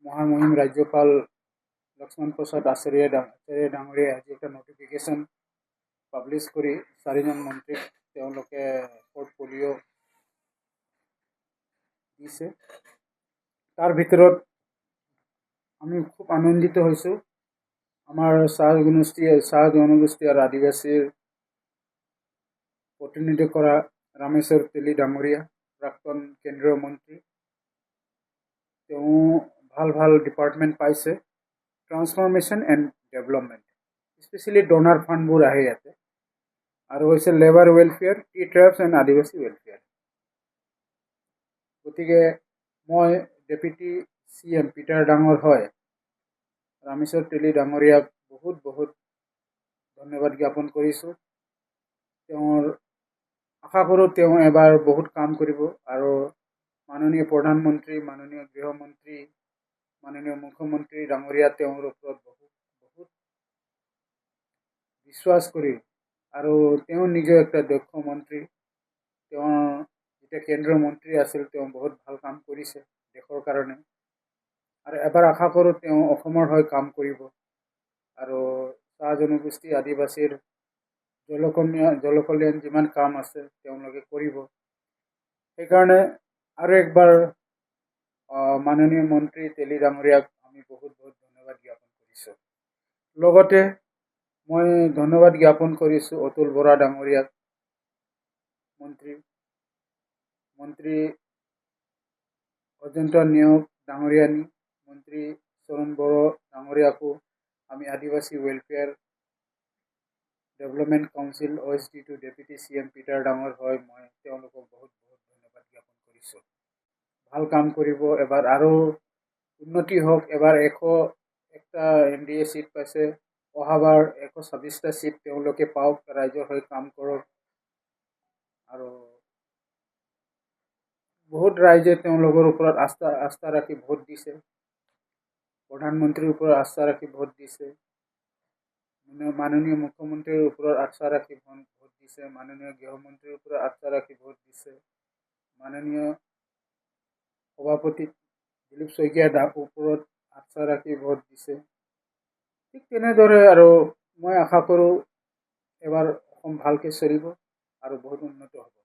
মহামহিম ৰাজ্যপাল লক্ষ্মণ প্ৰসাদ আচাৰ্য ডাঙৰীয়াই আজি একটা নটিফিকেশ্যন পাব্লিছ কৰি 4জন মন্ত্ৰীক তেওঁলোকে পৰ্টফলিঅ দিছে। তাৰ ভিতৰত আমি খুব আনন্দিত হৈছোঁ। আমাৰ চাহ জনগোষ্ঠী আৰু আদিবাসীৰ প্ৰতিনিধিত্ব কৰা ৰামেশ্বৰ তেলী ডাঙৰীয়া, প্ৰাক্তন কেন্দ্ৰীয় মন্ত্ৰী। তেওঁ ভাল ডিপাৰ্টমেণ্ট পাইছে, transformation and development, specially donor ফাণ্ডবোৰ আহে ইয়াতে, আৰু হৈছে labour welfare, tea tribes and Adivasi welfare. গতিকে মই ডেপুটি CM পিটাৰ ডাঙৰ হয় ৰামেশ্বৰ তেলী ডাঙৰীয়াক বহুত ধন্যবাদ জ্ঞাপন কৰিছোঁ। তেওঁৰ আশা কৰোঁ তেওঁ এবাৰ বহুত কাম কৰিব, আৰু মাননীয় প্ৰধানমন্ত্ৰী, মাননীয় গৃহমন্ত্ৰী, মাননীয় মুখ্যমন্ত্ৰী ডাঙৰীয়া তেওঁৰ ওপৰত বহুত বিশ্বাস কৰি, আৰু তেওঁ নিজে একটা দক্ষ মন্ত্ৰী। তেওঁ যেতিয়া কেন্দ্ৰীয় মন্ত্ৰী আছিল তেওঁ বহুত ভাল কাম কৰিছে দেশৰ কাৰণে, আৰু এবাৰ আশা কৰোঁ তেওঁ অসমৰ হৈ কাম কৰিব, আৰু চাহ জনগোষ্ঠী আদিবাসীৰ জলকল্যাণ যিমান কাম আছে তেওঁলোকে কৰিব। সেইকাৰণে আৰু একবাৰ মাননীয় মন্ত্ৰী তেলী ডাঙৰীয়াক আমি বহুত ধন্যবাদ জ্ঞাপন কৰিছোঁ। লগতে মই ধন্যবাদ জ্ঞাপন কৰিছোঁ অতুল বৰা ডাঙৰীয়াক, মন্ত্ৰী অজন্ত নেওগ ডাঙৰীয়ানী, মন্ত্ৰী চৰণ বড়ো ডাঙৰীয়াকো আমি আদিবাসী welfare development council OSD2 deputy CM Peter ডাঙৰ হয় মই তেওঁলোকক বহুত ধন্যবাদ জ্ঞাপন কৰিছোঁ। ভাল কাম কৰিব, এবাৰ আৰু উন্নতি হওক। এবাৰ 101টা NDA চিট পাইছে, অহাবাৰ 126টা চিট তেওঁলোকে পাওক, ৰাইজৰ হৈ কাম কৰক। আৰু বহুত ৰাইজে তেওঁলোকৰ ওপৰত আস্থা ৰাখি ভোট দিছে, প্ৰধানমন্ত্ৰীৰ ওপৰত আস্থা ৰাখি ভোট দিছে, মাননীয় মুখ্যমন্ত্ৰীৰ ওপৰত আস্থা ৰাখি ভোট দিছে, মাননীয় গৃহমন্ত্ৰীৰ ওপৰত আস্থা ৰাখি ভোট দিছে, মাননীয় সভাপতি দিলীপ শইকীয়াৰ ওপৰত আস্থা ৰাখি ভোট দিছে। ঠিক তেনেদৰে আৰু মই আশা কৰোঁ এবাৰ অসম ভালকৈ চলিব আৰু বহুত উন্নত হ'ব।